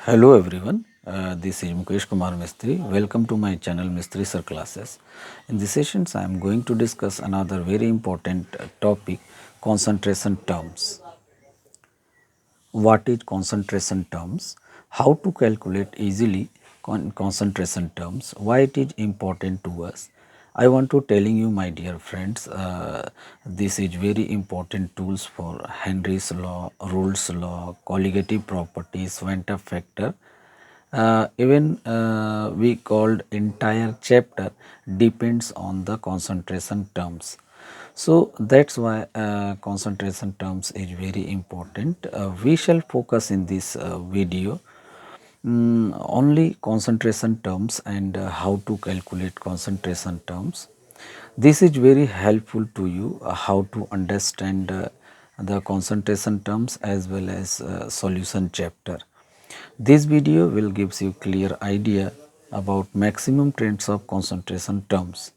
Hello everyone, this is Mukesh Kumar Mistry. Welcome to my channel Mistry Sir Classes. In this sessions, I am going to discuss another very important topic, concentration terms. What is concentration terms? How to calculate easily concentration terms? Why it is important to us? I want to telling you, my dear friends, this is very important tools for Henry's law, Rolle's law, colligative properties, Venter factor. Even we called entire chapter depends on the concentration terms. So that's why concentration terms is very important. We shall focus in this video only concentration terms and how to calculate concentration terms. This is very helpful to you how to understand the concentration terms as well as solution chapter. This video will gives you clear idea about maximum trends of concentration terms.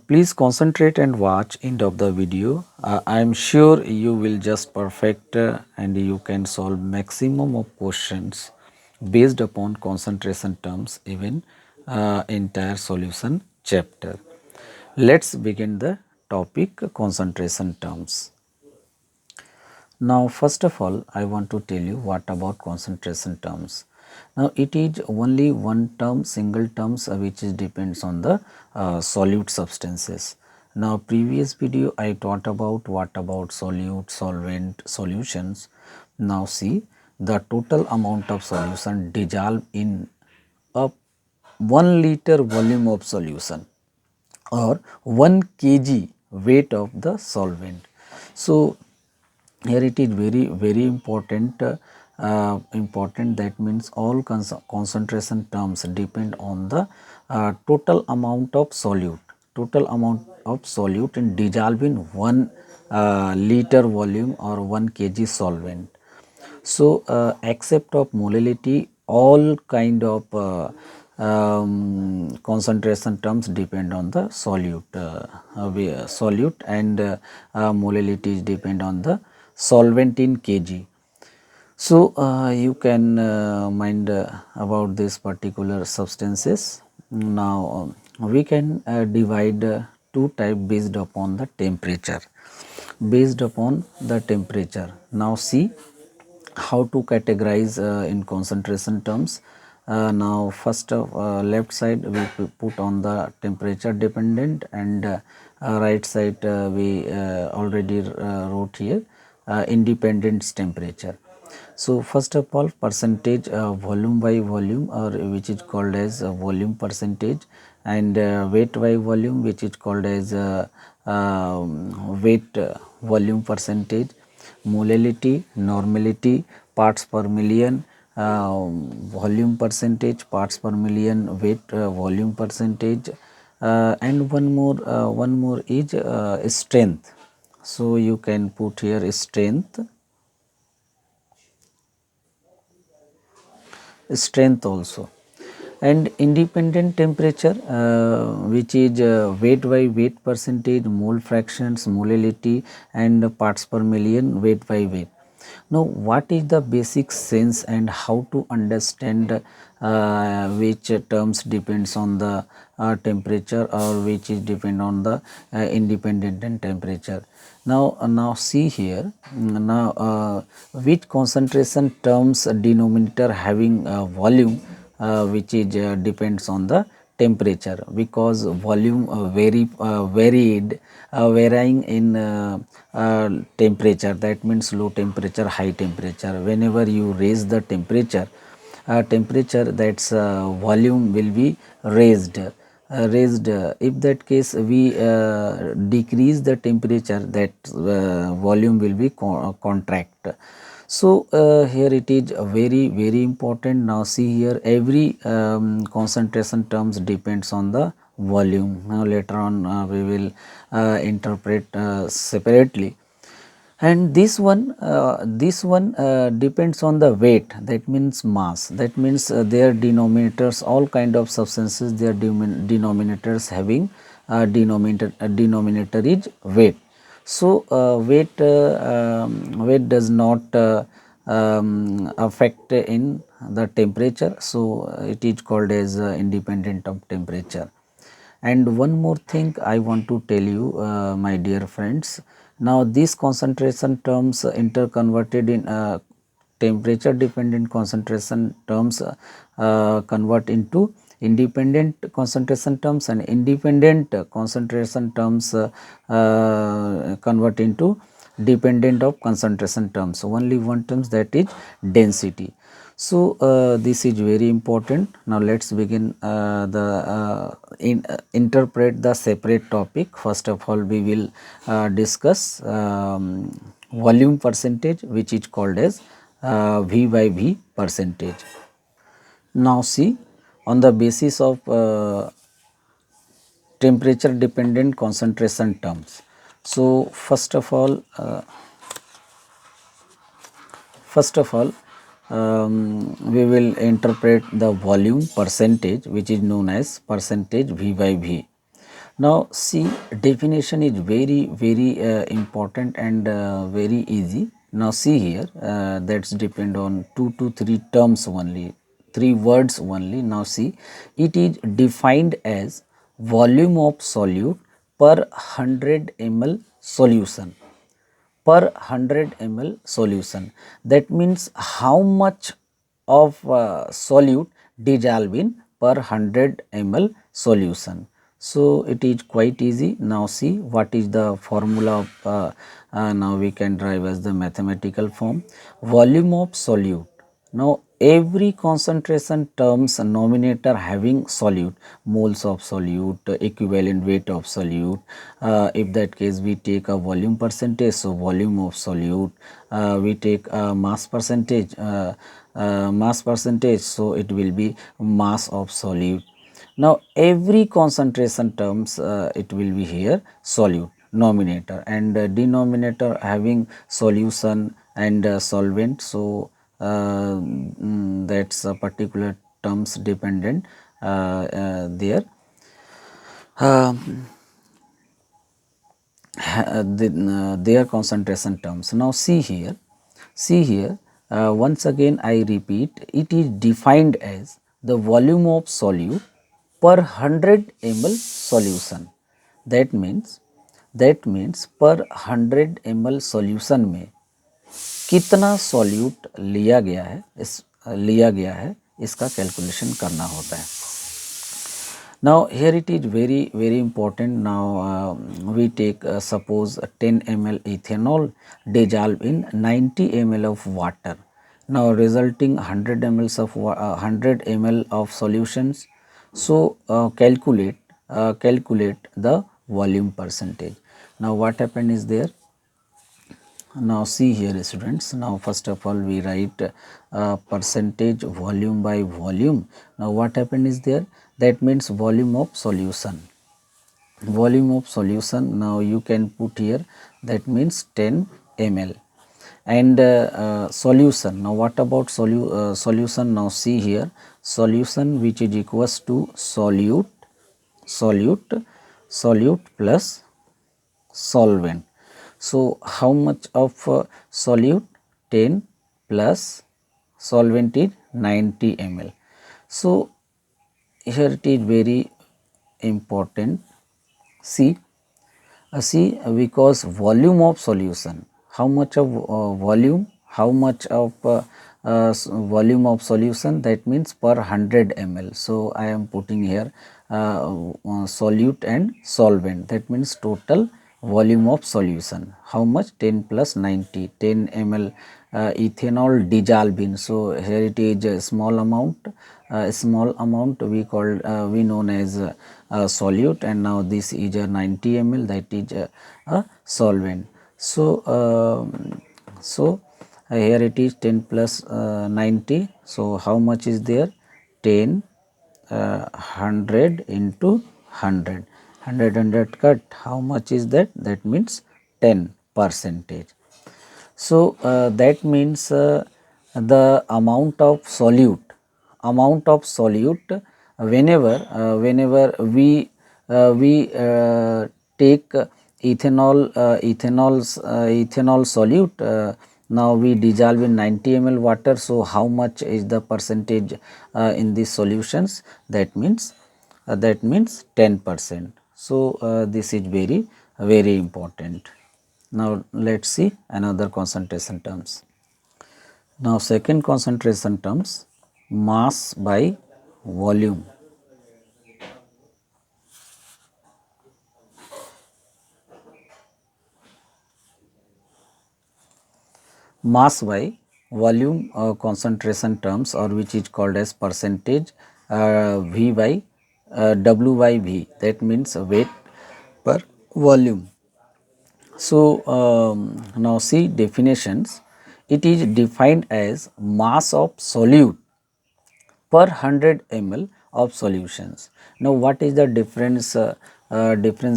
Please concentrate and watch end of the video. I am sure you will just perfect and you can solve maximum of questions based upon concentration terms even entire solution chapter. Let's begin the topic concentration terms. Now first of all I want to tell you what about concentration terms. Now it is only one term, single terms which is depends on the solute substances. Now previous video I taught about what about solute, solvent, solutions. Now see the total amount of solution dissolved in a 1 liter volume of solution or 1 kg weight of the solvent. So here it is very important important, that means all concentration terms depend on the total amount of solute in dissolved in 1 liter volume or 1 kg solvent. So except of molality, all kind of concentration terms depend on the solute and molality depend on the solvent in kg. So you can mind about this particular substances. Now we can divide two type based upon the temperature. Now see how to categorize in concentration terms. Now first of left side we put on the temperature dependent and right side we already wrote here independent temperature. So first of all percentage volume by volume, or which is called as volume percentage, and weight by volume, which is called as weight volume percentage, molality, normality, parts per million, volume percentage, parts per million, weight volume percentage, and one more is strength. So you can put here strength also, and independent temperature which is weight by weight percentage, mole fractions, molality, and parts per million, weight by weight. Now what is the basic sense and how to understand which terms depends on the temperature or which is depend on the independent and temperature. Now see here, now which concentration terms denominator having volume which is depends on the temperature, because volume varied varying in temperature, that means low temperature, high temperature. Whenever you raise the temperature, that's volume will be raised. If that case we decrease the temperature, that volume will be contract. So here it is very important. Now see here, every concentration terms depends on the volume. Now later on we will interpret separately. And this one depends on the weight, that means mass, that means their denominators, all kind of substances, their denominators having denominator is weight. So weight does not affect in the temperature, so it is called as independent of temperature. And one more thing I want to tell you, my dear friends, now these concentration terms interconverted in temperature dependent concentration terms convert into independent concentration terms, and independent concentration terms convert into dependent of concentration terms. So only one terms, that is density. So this is very important. Now let's begin interpret the separate topic. First of all, we will discuss volume percentage, which is called as V by V percentage. Now see, on the basis of temperature dependent concentration terms. So first of all, we will interpret the volume percentage, which is known as percentage V by V. Now see, definition is very important and very easy. Now see here, that's depend on 2 to 3 terms only, 3 words only. Now see, it is defined as volume of solute per 100 ml solution, per 100 ml solution. That means how much of solute dissolve in per 100 ml solution. So it is quite easy. Now see, what is the formula of now we can derive as the mathematical form, volume of solute. Now every concentration terms nominator having solute, moles of solute, equivalent weight of solute. If that case we take a volume percentage, so volume of solute. We take a mass percentage, so it will be mass of solute. Now every concentration terms it will be here solute nominator, and denominator having solution and solvent. So that's a particular terms dependent there. Their concentration terms. Now see here, once again I repeat, it is defined as the volume of solute per 100 ml solution. That means per 100 ml solution में कितना solute लिया गया है, इसका calculation करना होता है. Now here it is very important. Now we take suppose 10 ml ethanol dissolved in 90 ml of water. Now resulting 100 ml of 100 ml of solutions. So calculate the volume percentage. Now what happened is there. Now see here students, now first of all we write percentage volume by volume. Now what happened is there, that means volume of solution. Now you can put here, that means 10 ml. And solution, now what about solution? Now see here, solution which is equals to solute plus solvent. So how much of solute? 10 plus solvent is 90 ml. So here it is very important. See because volume of solution, how much of volume, volume of solution, that means per 100 ml. So I am putting here solute and solvent, that means total volume of solution. How much? 10 plus 90, 10 ml ethanol dissolved in. So here it is a small amount we called we known as solute, and now this is a 90 ml, that is a solvent. So here it is 10 plus 90. So how much is there? 10 100 into 100. 100 cut, how much is that? That means 10%. So that means the amount of solute whenever we take ethanol solute Now we dissolve in 90 ml water. So how much is the percentage in these solutions? That means 10%. So this is very important. Now let's see another concentration terms. Now second concentration terms, mass by volume. Mass by volume concentration terms, or which is called as percentage V by W by V, that means weight per volume. So now see definitions. It is defined as mass of solute per 100 ml of solutions. Now what is the difference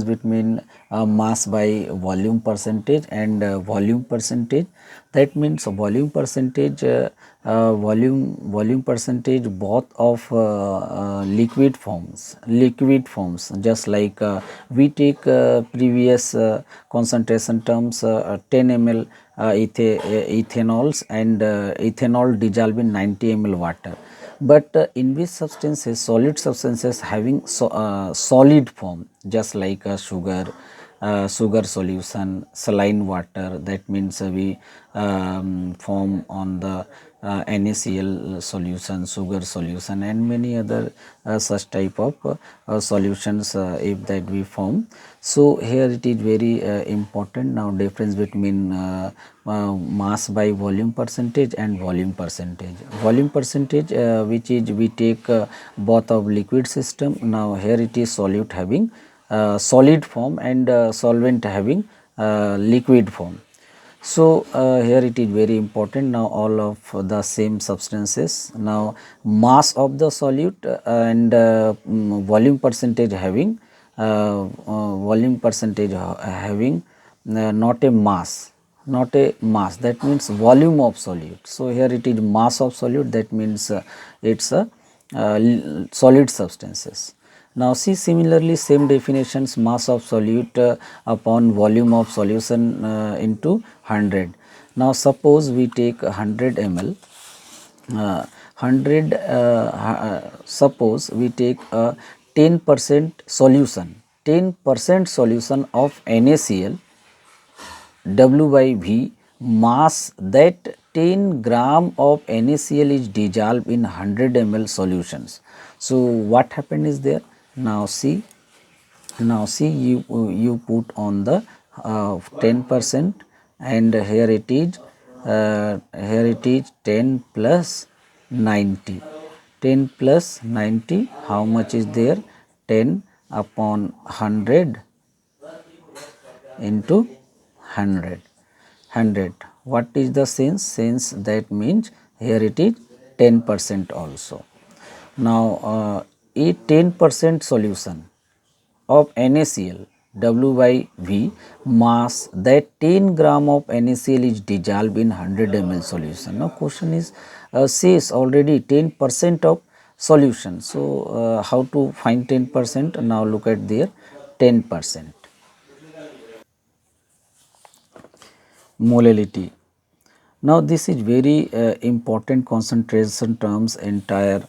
between mass by volume percentage and volume percentage? That means volume percentage both of liquid forms, just like we take previous concentration terms, 10 ml ethanols and ethanol dissolved in 90 ml water. But in which substances, solid substances having solid form, just like sugar solution, saline water, that means we form on the NaCl solution, sugar solution, and many other such type of solutions if that we form. So here it is very important. Now difference between mass by volume percentage and volume percentage. Volume percentage, which is we take both of liquid system. Now here it is solute having solid form and solvent having liquid form. So here it is very important. Now all of the same substances. Now mass of the solute and volume percentage having not a mass, that means volume of solute. So here it is mass of solute, that means it's a solid substances. Now see similarly same definitions, mass of solute upon volume of solution into 100. Now suppose we take 100 ml, 100 suppose we take a 10% solution, 10% solution of NaCl, W by V, mass that 10 gram of NaCl is dissolved in 100 ml solutions. So what happened is there? Now see you put on the 10%, and here it is 10 plus 90, 10 plus 90, how much is there? 10 upon 100 into 100. What is the sense? That means here it is 10% also. Now a 10% solution of NaCl, W by V, mass that 10 gram of NaCl is dissolved in 100 ml solution. Now question is says already 10% of solution. So how to find 10%? Now look at there, 10%. Molality. Now this is very important concentration terms, entire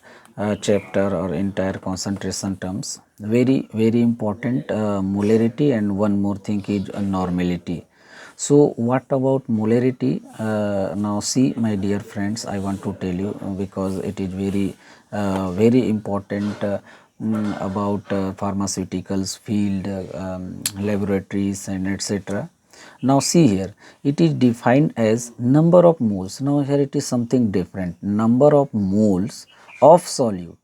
chapter or entire concentration terms, very important, molarity, and one more thing is normality. So what about molarity? Now see my dear friends, I want to tell you because it is very important about pharmaceuticals field, laboratories and etc. Now see here, it is defined as number of moles. Now here it is something different, number of moles of solute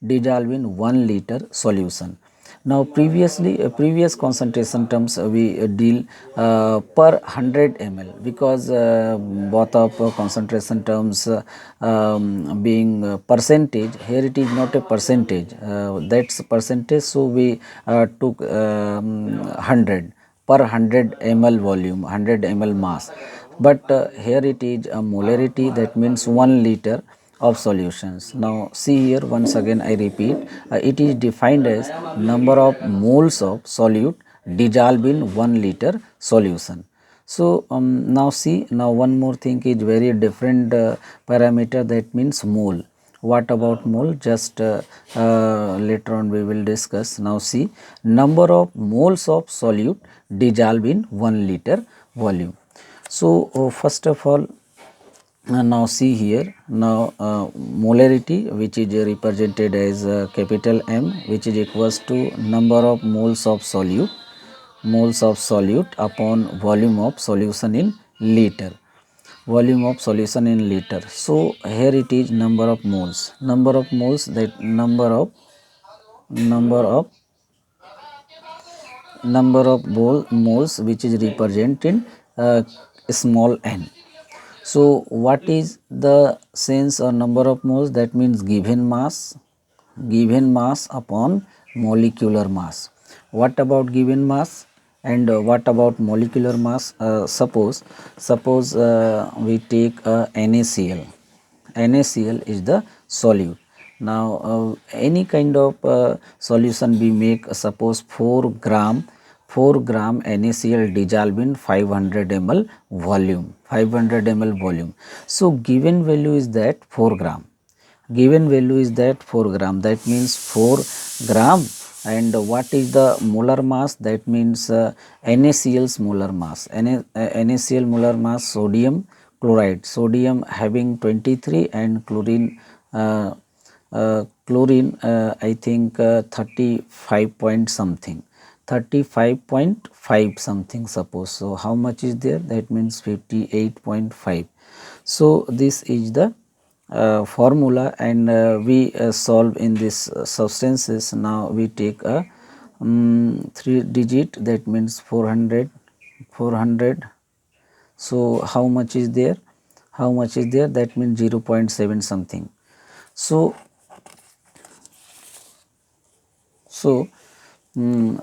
dissolved in 1 liter solution. Now previous concentration terms we deal per 100 ml, because both of concentration terms being percentage, here it is not a percentage, that's percentage, so we took 100 per 100 ml volume, 100 ml mass. But here it is a molarity, that means 1 liter of solutions. Now see here, once again I repeat, it is defined as number of moles of solute dissolved in 1 liter solution. So now see, now one more thing is very different parameter, that means mole. What about mole? Just later on we will discuss. Now see, number of moles of solute dissolved in 1 liter volume. So first of all, now see here, now molarity, which is represented as capital M, which is equals to number of moles of solute upon volume of solution in liter, volume of solution in liter. So here it is number of moles, that number of moles which is represented in small n. So what is the sense or number of moles? That means given mass upon molecular mass. What about given mass and what about molecular mass? Suppose we take NaCl. NaCl is the solute. Now any kind of solution we make, suppose 4 gram NaCl dissolved in 500 ml volume, 500 ml volume. So given value is that 4 gram, given value is that 4 gram, that means 4 gram. And what is the molar mass? That means NaCl's molar mass, NaCl molar mass, sodium chloride, sodium having 23 and chlorine I think 35 point something, 35.5 something suppose. So how much is there? That means 58.5. So this is the formula, and we solve in this substances. Now we take a 3 digit, that means 400. So how much is there? How much is there? That means 0.7 something. So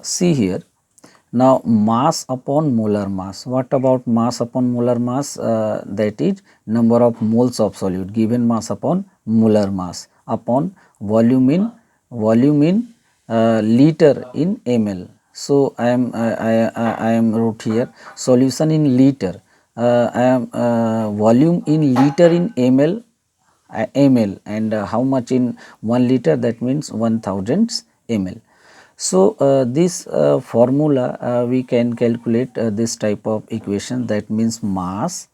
see here, now mass upon molar mass. What about mass upon molar mass? That is number of moles of solute, given mass upon molar mass upon volume in liter in ml. So I am wrote here solution in liter. I am volume in liter in ml, and how much in 1 liter? That means 1000 ml. So this formula we can calculate this type of equation, that means mass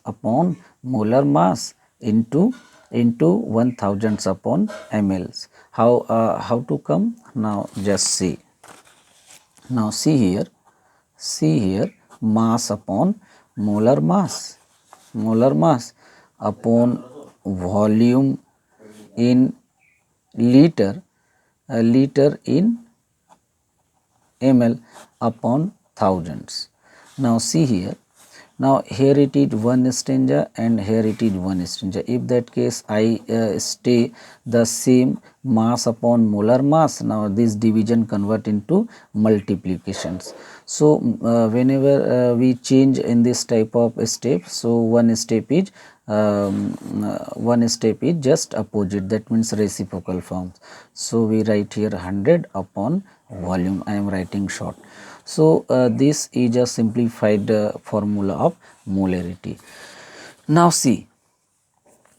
upon molar mass into 1000 upon mLs. How to come? Now just see. Now see here, mass upon molar mass upon volume in liter, liter in ml upon thousands. Now see here, now here it is 1 stanza and here it is 1 stanza. If that case I stay the same mass upon molar mass, now this division convert into multiplications. So whenever we change in this type of step, so one step is just opposite, that means reciprocal forms. So we write here 100 upon volume, I am writing short. So this is a simplified formula of molarity. Now see,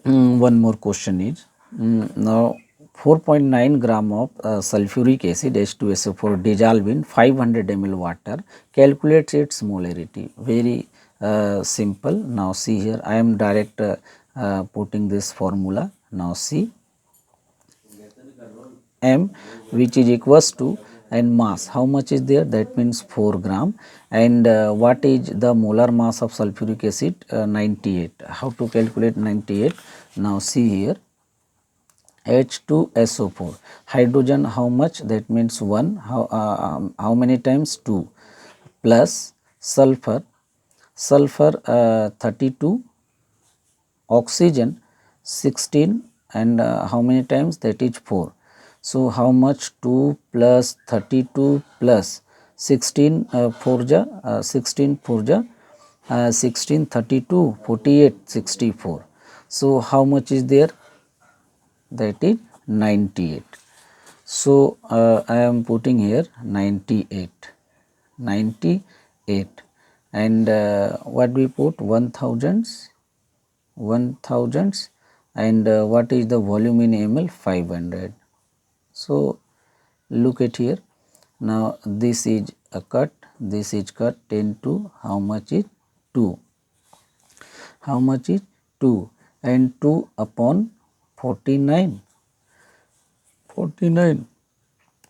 one more question is, now 4.9 gram of sulfuric acid H2SO4 dissolved in 500 ml water, calculates its molarity. Very simple. Now see here, I am direct putting this formula. Now see, M, which is equals to, and mass, how much is there? That means 4 gram. And what is the molar mass of sulfuric acid? 98. How to calculate 98? Now see here, H2SO4, hydrogen how much? That means 1. How many times? 2, plus sulfur 32, oxygen 16, and how many times? That is 4. So how much? 2 plus 32 plus 16 16 16 32 48 64. So how much is there? That is 98. So I am putting here 98. and what we put 1000s, and what is the volume in ml? 500. So look at here. Now this is a cut, this is cut 10 to how much is 2? How much is 2? And 2 upon 49. 49.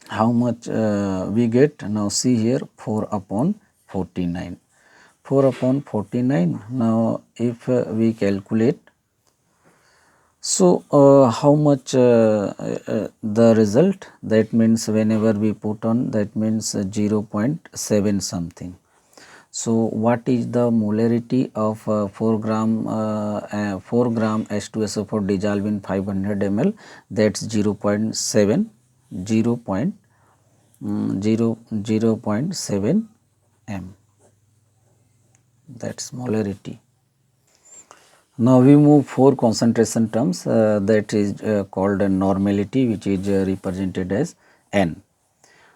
How much we get? Now see here, 4 upon 49. 4 upon 49. Now if we calculate, so how much the result? That means whenever we put on, that means 0.7 something. So what is the molarity of 4 gram H2SO4 dissolved in 500 ml? That's 0.7, 0.7 m. That's molarity. Now we move 4 concentration terms, that is called a normality, which is represented as N.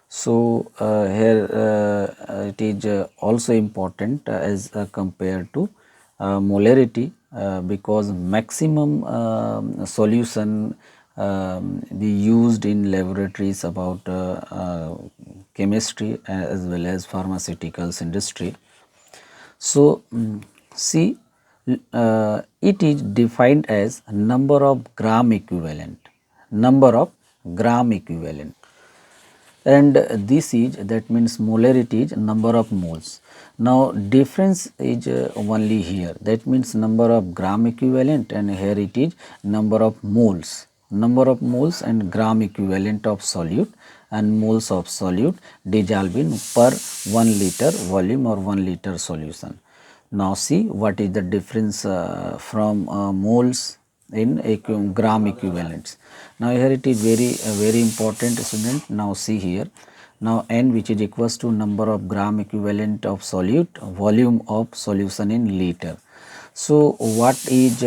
So here it is also important as compared to molarity, because maximum solution be used in laboratories about chemistry as well as pharmaceuticals industry. So see, it is defined as number of gram equivalent, and this is, that means molarity is number of moles. Now difference is only here, that means number of gram equivalent, and here it is number of moles, and gram equivalent of solute and moles of solute dissolved in per 1 liter volume or 1 liter solution. Now see what is the difference from moles in gram equivalents. Now here it is very important, student. Now see here. Now N, which is equals to number of gram equivalent of solute, volume of solution in liter. So what is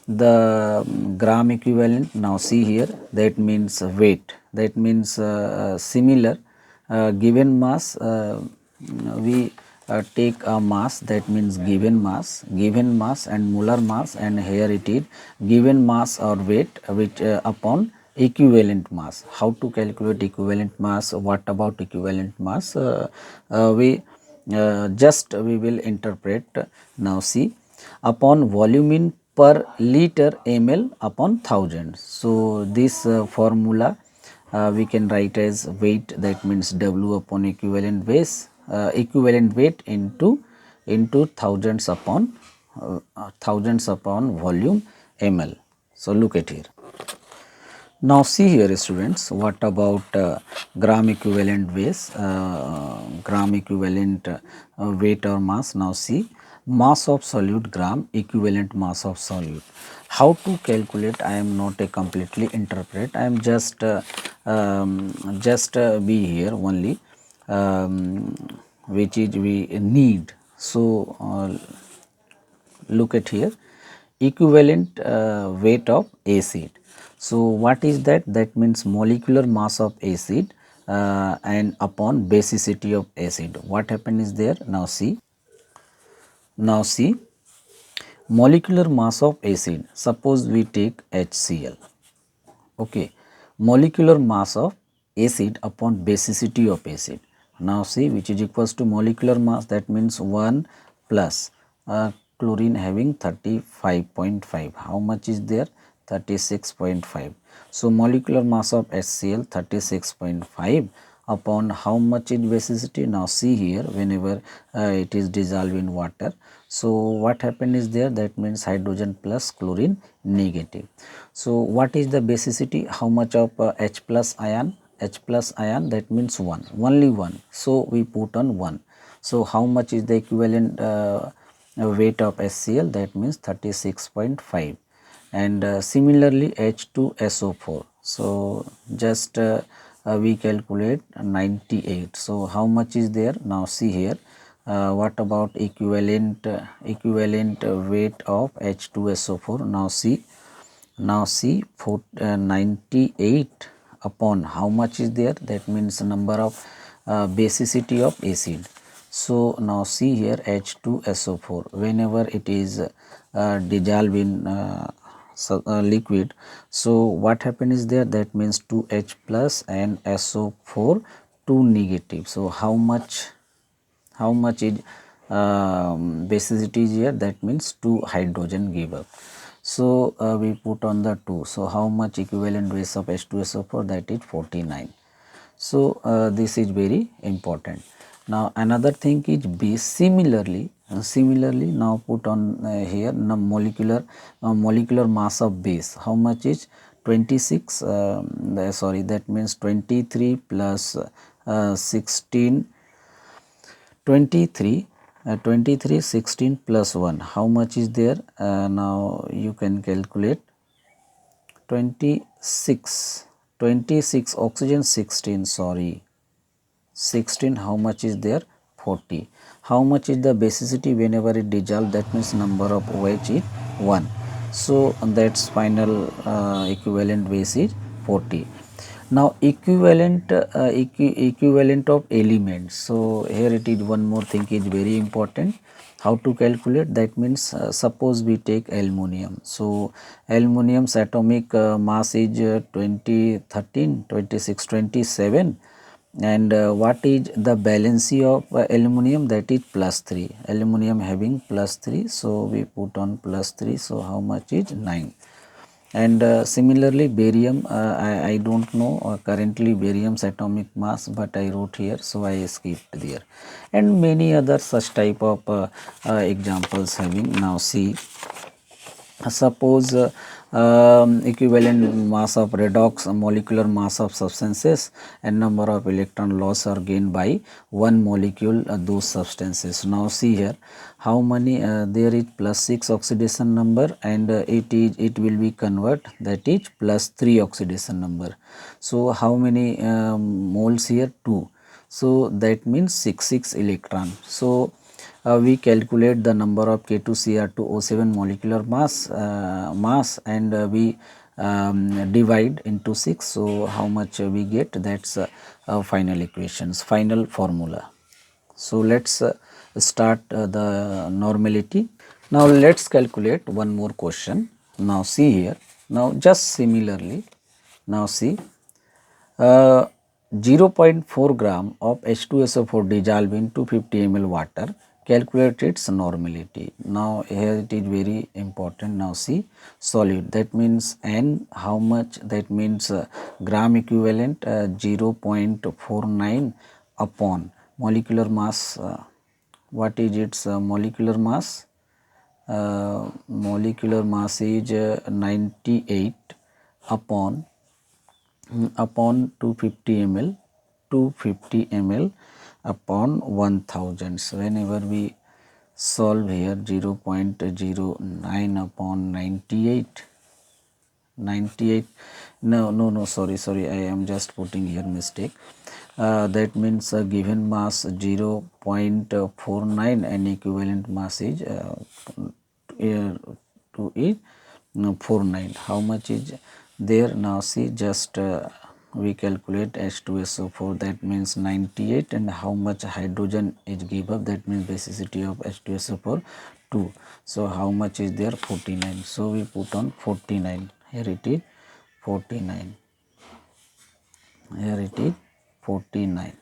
the gram equivalent? Now see here, that means weight, that means similar given mass, we take a mass, that means given mass and molar mass, and here it is given mass or weight which upon equivalent mass. How to calculate equivalent mass? What about equivalent mass? We will interpret. Now see, upon volume in per liter ml upon 1000. So this formula we can write as weight, that means W upon equivalent base, equivalent weight into thousands upon volume ml. So look at here. Now see here, students, what about gram equivalent base, gram equivalent weight or mass? Now see, mass of solute gram equivalent mass of solute. How to calculate? I am not a completely interpret. I am just be here only, which is we need. So look at here, equivalent weight of acid. So what is that? That means molecular mass of acid and upon basicity of acid. What happened is there? Now see, molecular mass of acid. Suppose we take HCl. Okay, molecular mass of acid upon basicity of acid. Now see, which is equals to molecular mass, that means 1 plus chlorine having 35.5. How much is there? 36.5. So molecular mass of HCl 36.5 upon how much in basicity? Now see here, whenever it is dissolved in water. So what happened is there? That means hydrogen plus, chlorine negative. So what is the basicity? How much of H plus ion? H plus ion, that means 1, only 1. So we put on 1. So how much is the equivalent weight of HCl? That means 36.5. And similarly H2SO4. So just we calculate 98. So how much is there? Now see here. What about equivalent weight of H2SO4? Now see 98 upon how much is there? That means number of basicity of acid. So now see here H2SO4, whenever it is dissolved in liquid, so what happens is there, that means 2H plus and SO4 2 negative. So how much is basicity is here, that means 2 hydrogen give up. So we put on the 2. So how much equivalent base of H2SO4, that is 49. So this is very important. Now another thing is B. Similarly now put on here the molecular mass of base. How much is 26? Sorry, that means 23 plus 16, 23, 23 16 plus 1. How much is there? Now you can calculate. 26, 26 oxygen 16, sorry, 16. How much is there? 40. How much is the basicity whenever it dissolves? That means number of OH is 1. So that's final equivalent base is 40. Now equivalent of elements. So here it is, one more thing is very important. How to calculate? That means suppose we take aluminum. So aluminum's atomic mass is 20, 13, 26, 27, and what is the valency of aluminum? That is plus 3. Aluminum having plus 3, so we put on plus 3. So how much is 9? And similarly barium, I don't know currently barium's atomic mass, but I wrote here, so I skipped there. And many other such type of examples having. Now see, suppose equivalent mass of redox, molecular mass of substances, and number of electron loss are gained by one molecule those substances. Now see here, how many there is plus 6 oxidation number, and it will be convert, that is plus 3 oxidation number. So how many moles here? 2. So that means 6 electron. So we calculate the number of K2Cr2O7 molecular mass, and we divide into 6. So how much we get? That's final equations, final formula. So let's start the normality. Now let's calculate one more question. Now see here, now just similarly, now see, 0.4 gram of H2SO4 dissolved in 250 ml water, calculate its normality. Now here it is very important. Now see, solute, that means N, how much? That means gram equivalent 0.49 upon molecular mass. What is its molecular mass? Molecular mass is 98 upon 250 ml, 250 ml upon 1000. So whenever we solve here, 0.09 upon 98, no, sorry, I am just putting here mistake. That means given mass 0.49 and equivalent mass is 49. How much is there? Now see, just we calculate H2SO4, that means 98, and how much hydrogen is give up? That means basicity of H2SO4 2. So how much is there? 49. So we put on 49. Here it is 49. Here it is 49.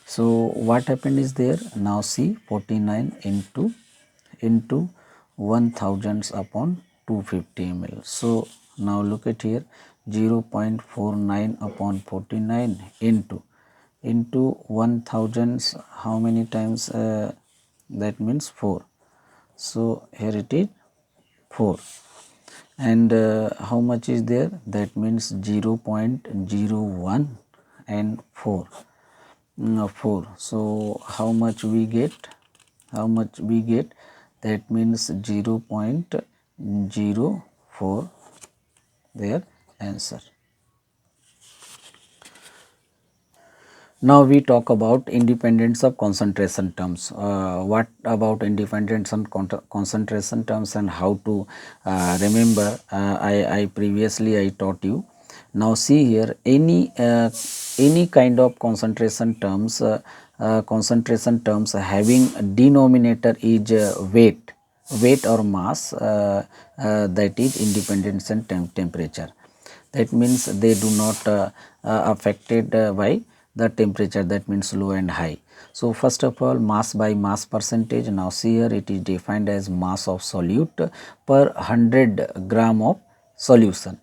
So what happened is there? Now see, 49 into 1000 upon 250 ml. So now look at here, 0.49 upon 49 into 1000, how many times? That means 4. So here it is 4. And how much is there? That means 0.01 and 4. 4. So how much we get? How much we get? That means 0.04, their answer. Now we talk about independence of concentration terms. What about independence on concentration terms and how to remember? I previously I taught you. Now see here, any kind of concentration terms concentration terms having denominator is weight or mass, that is independence and temperature. That means they do not affected by the temperature, that means low and high. So first of all, mass by mass percentage. Now see here, it is defined as mass of solute per 100 gram of solution.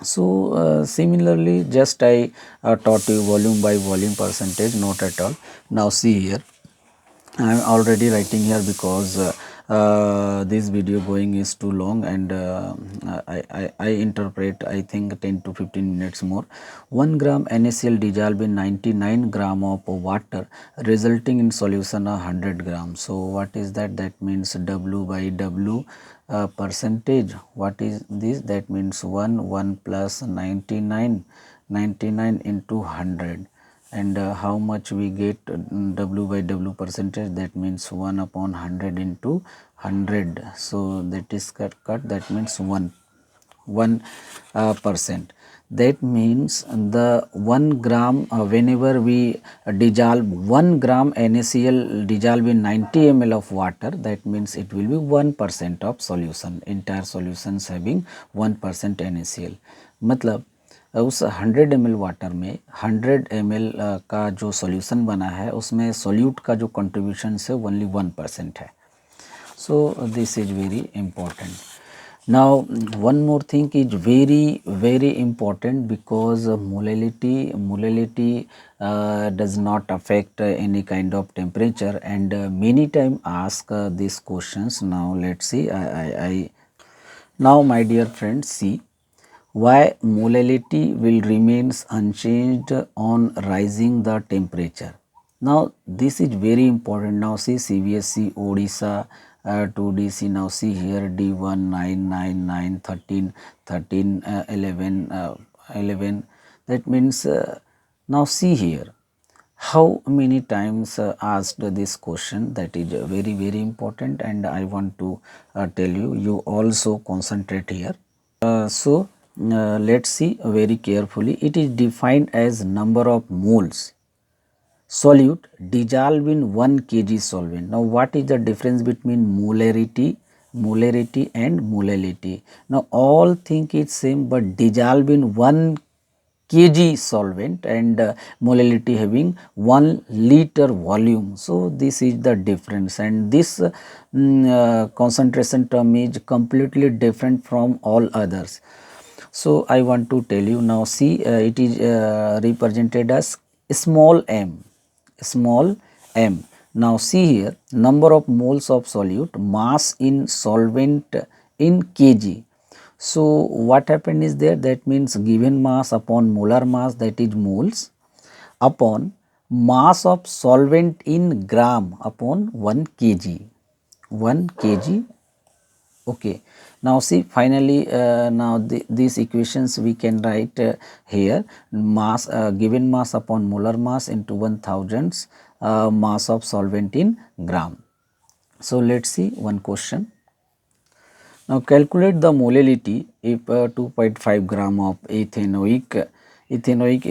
So similarly, just I taught you volume by volume percentage, not at all. Now see here, I am already writing here because this video going is too long, and I interpret, I think 10 to 15 minutes more. 1 gram NaCl dissolved in 99 gram of water, resulting in solution of 100 grams. So what is that? That means W by W percentage. What is this? That means 1 plus 99 into 100. And how much we get W by W percentage, that means 1 upon 100 into 100. So that is cut, that means 1 percent. That means the 1 gram, whenever we dissolve 1 gram NaCl dissolve in 90 ml of water, that means it will be 1% of solution. Entire solutions having 1% NaCl. मतलब उस 100 ml water में 100 ml का जो solution बना है उसमें solute का जो कंट्रीब्यूशन है ओनली 1% है. So this is very important. Now one more thing is very important, because molality does not affect any kind of temperature, and many time ask these questions. Now let's see. Now my dear friends, see why molality will remains unchanged on rising the temperature. Now this is very important. Now see CBSE Odisha 2DC. Now see here D1 9 9 9 13 13 11 11. That means now see here how many times asked this question. That is very important, and I want to tell you, you also concentrate here. So let's see very carefully. It is defined as number of moles solute dissolved in 1 kg solvent. Now what is the difference between molarity and molality? Now all think it's same, but dissolved in 1 kg solvent and molality having 1 liter volume. So this is the difference, and this concentration term is completely different from all others. So I want to tell you now. See, it is represented as small m. Now see here, number of moles of solute, mass in solvent in kg. So what happened is there, that means given mass upon molar mass, that is moles, upon mass of solvent in gram upon 1 kg. 1 kg. Okay. Now see, finally now these equations we can write here. Mass, given mass upon molar mass into 1000 mass of solvent in gram. So let's see one question. Now calculate the molality if 2.5 gram of ethanoic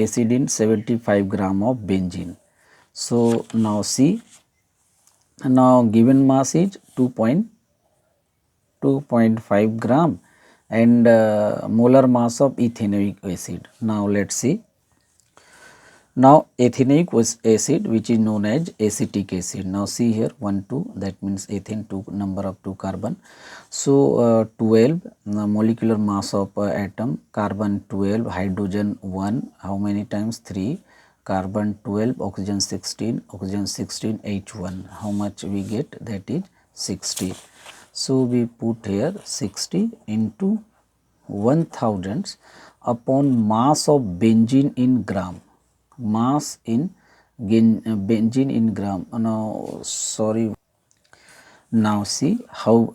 acid in 75 gram of benzene. So now see, now given mass is 2.5 gram and molar mass of ethanoic acid. Now let's see. Now ethanoic acid, which is known as acetic acid. Now see here 1 2, that means ethane, 2 number of 2 carbon. So 12 molecular mass of atom, carbon 12, hydrogen 1, how many times 3, carbon 12, oxygen 16, H1, how much we get, that is 60. So we put here 60 into 1000 upon mass of benzene in gram. Mass in benzene in gram. Now sorry. Now see how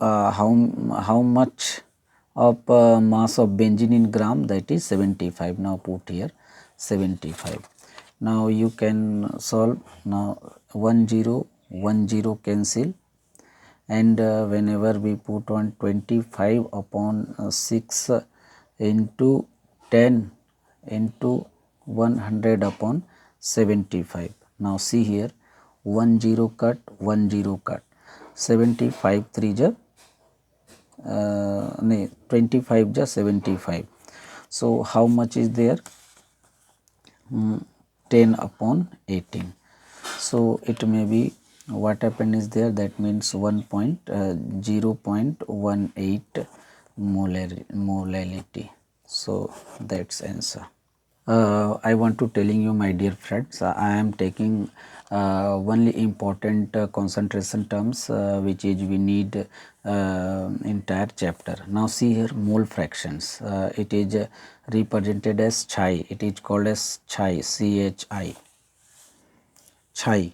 much of mass of benzene in gram, that is 75. Now put here 75. Now you can solve. Now 1 0 1 0 cancel, and whenever we put on 25 upon 6 into 10 into 100 upon 75. Now see here, 1 0 cut, 1 0 cut, 75 3 ja 25 ja 75. So how much is there? 10 upon 18. So it may be, what happened is there, that means 0.18 molality. So that's answer. I want to telling you, my dear friends, I am taking only important concentration terms which is we need entire chapter. Now see here, mole fractions. It is represented as chi. It is called as chi, chi. Chi.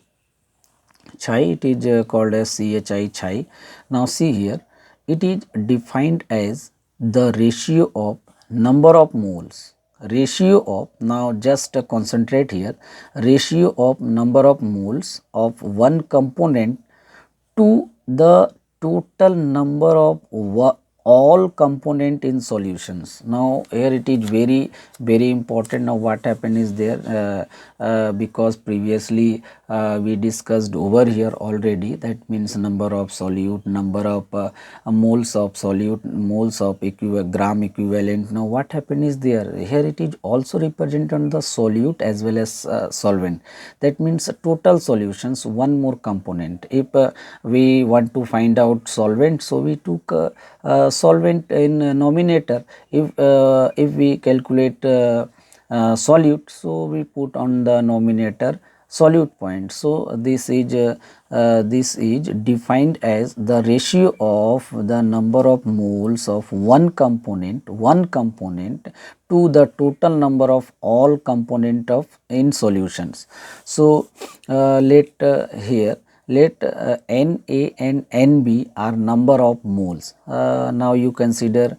Chi, it is called as chi. Now see here, it is defined as the ratio of number of moles, ratio of, now just concentrate here, ratio of number of moles of one component to the total number of all component in solutions. Now here it is very important. Now what happened is there, because previously we discussed over here already, that means number of solute, number of moles of solute, moles of gram equivalent. Now what happened is there, here it is also represented on the solute as well as solvent. That means total solutions, one more component. If we want to find out solvent, so we took solvent in nominator. If we calculate solute, so we put on the nominator solute point. So this is defined as the ratio of the number of moles of one component to the total number of all component of in solutions. So let here, let Na and Nb are number of moles. Now you consider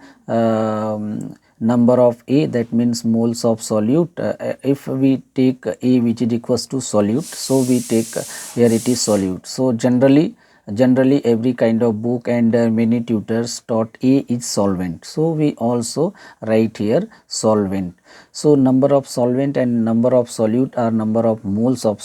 number of A, that means moles of solute. If we take A which is equals to solute, so we take here it is solute. So generally every kind of book and many tutors taught A is solvent, so we also write here solvent. So number of solvent and number of solute are number of moles of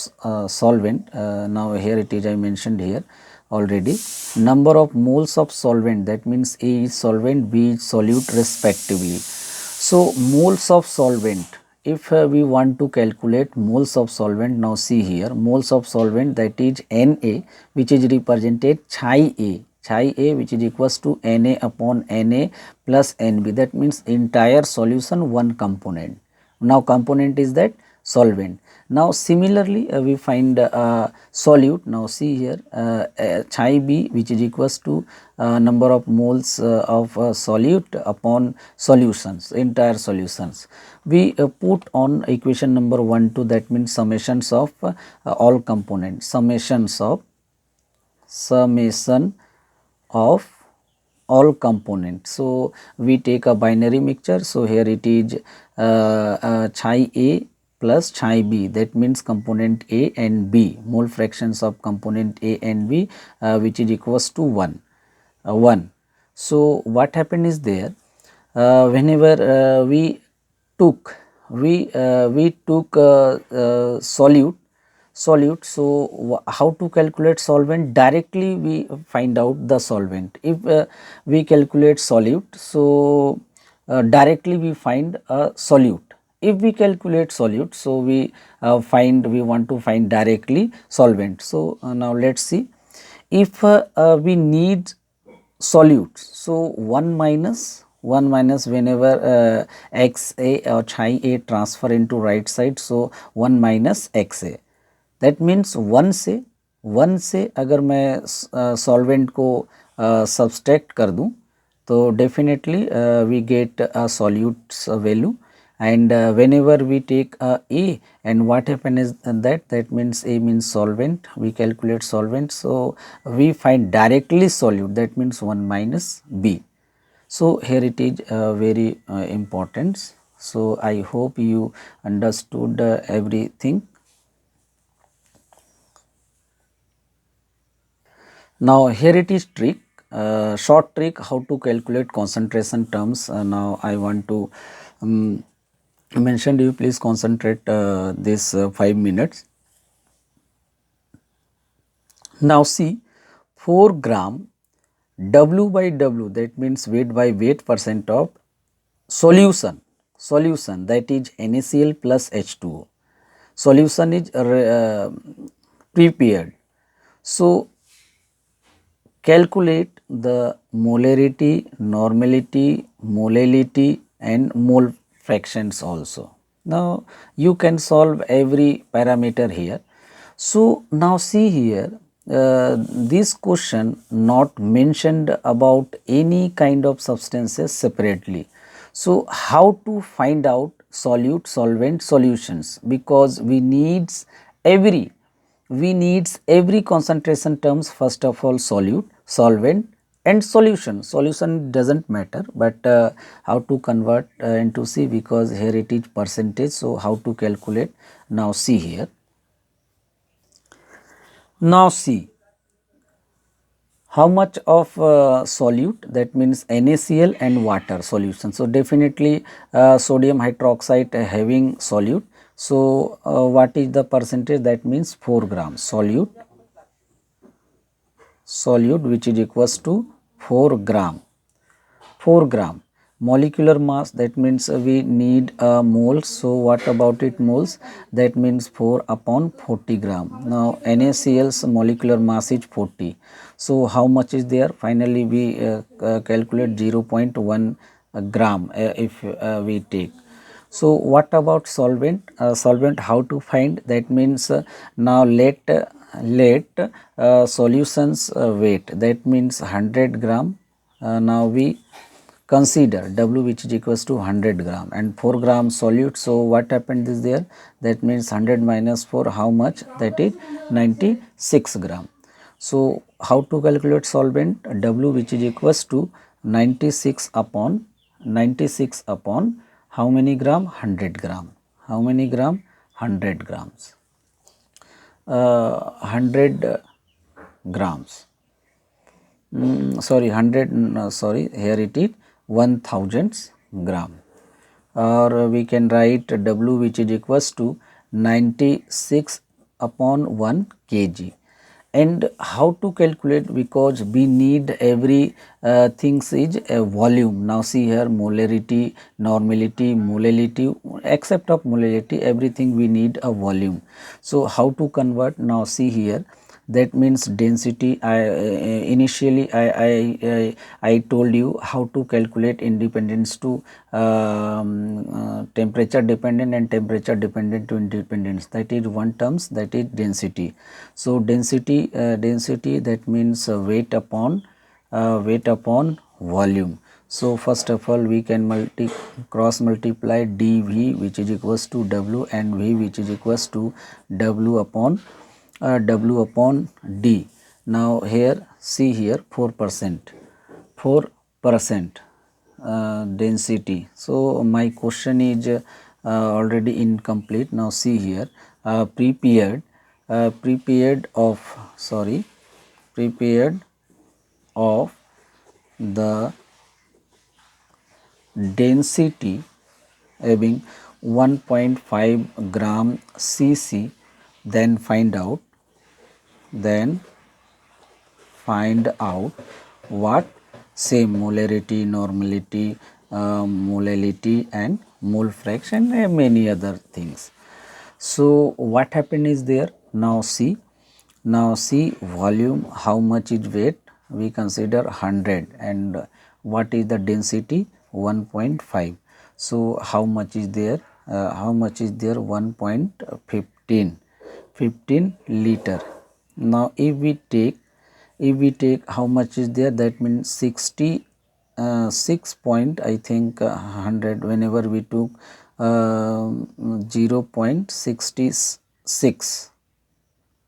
solvent. Now here it is, I mentioned here already, number of moles of solvent, that means A is solvent, B is solute respectively. So moles of solvent, if we want to calculate moles of solvent, now see here, moles of solvent, that is Na, which is represented chi A which is equals to Na upon Na plus Nb, that means entire solution one component. Now component is that solvent. Now similarly we find solute. Now see here, chi B which is equals to number of moles of solute upon solutions, entire solutions. We put on equation number 1 2, that means summations of all components, summation of all components. So we take a binary mixture. So here it is chi A plus chi B, that means component A and B, mole fractions of component A and B, which is equals to 1. So what happened is there, whenever we took solute, so how to calculate solvent? Directly we find out the solvent. If we calculate solute, so directly we find a solute. If we calculate solute, so we want to find directly solvent. So now let's see, if we need solutes, so 1 minus whenever xa or chi A transfer into right side, so 1 minus xa, that means 1 से अगर मैं solvent को subtract कर दूं, तो definitely we get a solutes value. And whenever we take A, and what happen is that means A means solvent, we calculate solvent, so we find directly solute, that means 1 minus B. So here it is very important. So I hope you understood everything. Now here it is trick, short trick how to calculate concentration terms. Now I want to mention to you, please concentrate this 5 minutes. Now see 4 gram W by W, that means weight by weight percent of solution, that is NaCl plus H2O. Solution is prepared. So calculate the molarity, normality, molality and mole fractions also. Now you can solve every parameter here. So now see here, this question not mentioned about any kind of substances separately. So how to find out solute, solvent, solutions, because every concentration terms, first of all solute, solvent and solution. Solution doesn't matter, but how to convert into C, because here it is percentage. So how to calculate? Now see here. Now see how much of solute, that means NaCl and water solution. So definitely sodium hydroxide having solute. So what is the percentage? That means 4 grams solute which is equals to 4 gram. 4 gram molecular mass, that means we need moles. So what about it moles? That means 4 upon 40 gram. Now NaCl's molecular mass is 40. So how much is there? Finally we calculate 0.1 gram if we take. So what about solvent? Solvent how to find? That means now let solutions weight, that means 100 gram. Now we consider W which is equals to 100 gram and 4 gram solute. So what happened is there? That means 100 minus 4, how much? That is 96 gram. So how to calculate solvent? W which is equals to 96 upon how many gram? 100 gram. How many gram? 100 grams. 100 grams. Sorry, 100, sorry, here it is 1000 gram. Or we can write W which is equals to 96 upon 1 kg. And how to calculate? Because we need every things is a volume. Now see here molarity, normality, molality, except of molality, everything we need a volume. So how to convert? Now see here, that means density. Initially I told you how to calculate independence to temperature dependent and temperature dependent to independence. That is one terms, that is density. So density that means weight upon volume. So first of all we can cross multiply dV which is equals to W and V which is equals to W upon D. Now here see here 4% density. So my question is already incomplete. Now see here prepared of the density having 1.5 gram cc, then find out what? Same molarity, normality, molality and mole fraction and many other things. So what happened is there? Now see volume, how much is weight? We consider 100 and what is the density? 1.5. So how much is there? 1.15 liter. Now if we take how much is there? That means 6 point, I think 100, whenever we took 0.66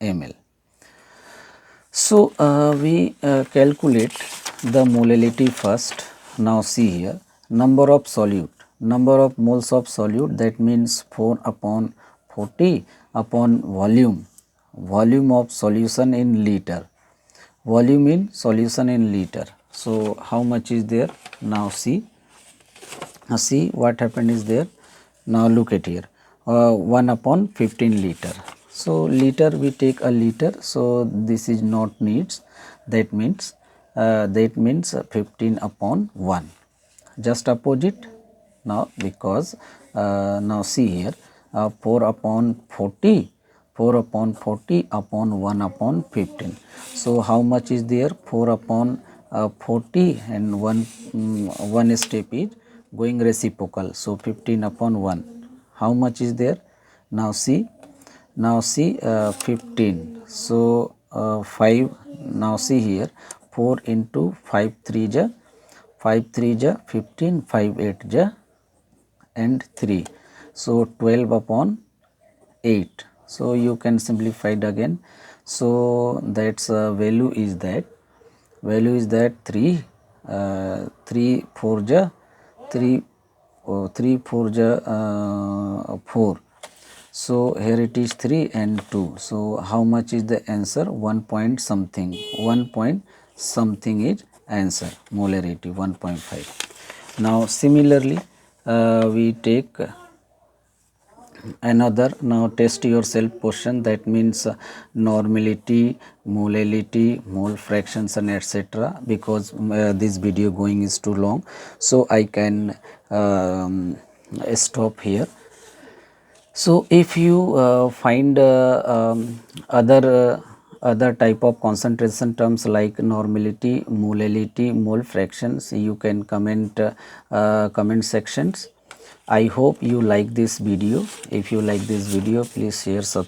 ml. So we calculate the molality first. Now see here, number of moles of solute, that means 4 upon 40 upon volume of solution in liter. Volume in solution in liter. So how much is there? Now see what happened is there. Now look at here, 1 upon 15 liter. So liter we take a liter, so this is not needs, that means 15 upon 1. Just opposite now, because now see here, 4 upon 40, 4 upon 40 upon 1 upon 15. So how much is there? 4 upon 40 and 1 step is going reciprocal, so 15 upon 1. How much is there? Now see, 15, so 5, now see here, 4 into 5 3 ja 5 3 ja 15, 5 8 ja and 3, so 12 upon 8. So you can simplify it again, so that's value is that 3 3 4 ja 3 3 4 ja 4. So here it is 3 and 2. So how much is the answer? 1 point something. 1 point something is answer. Molarity 1.5. Now similarly, we take another, now test yourself question, that means normality, molality, mole fractions and etc. Because this video going is too long, so I can stop here. So if you find other type of concentration terms like normality, molality, mole fractions, you can comment comment sections. I hope you like this video. If you like this video, please share, subscribe.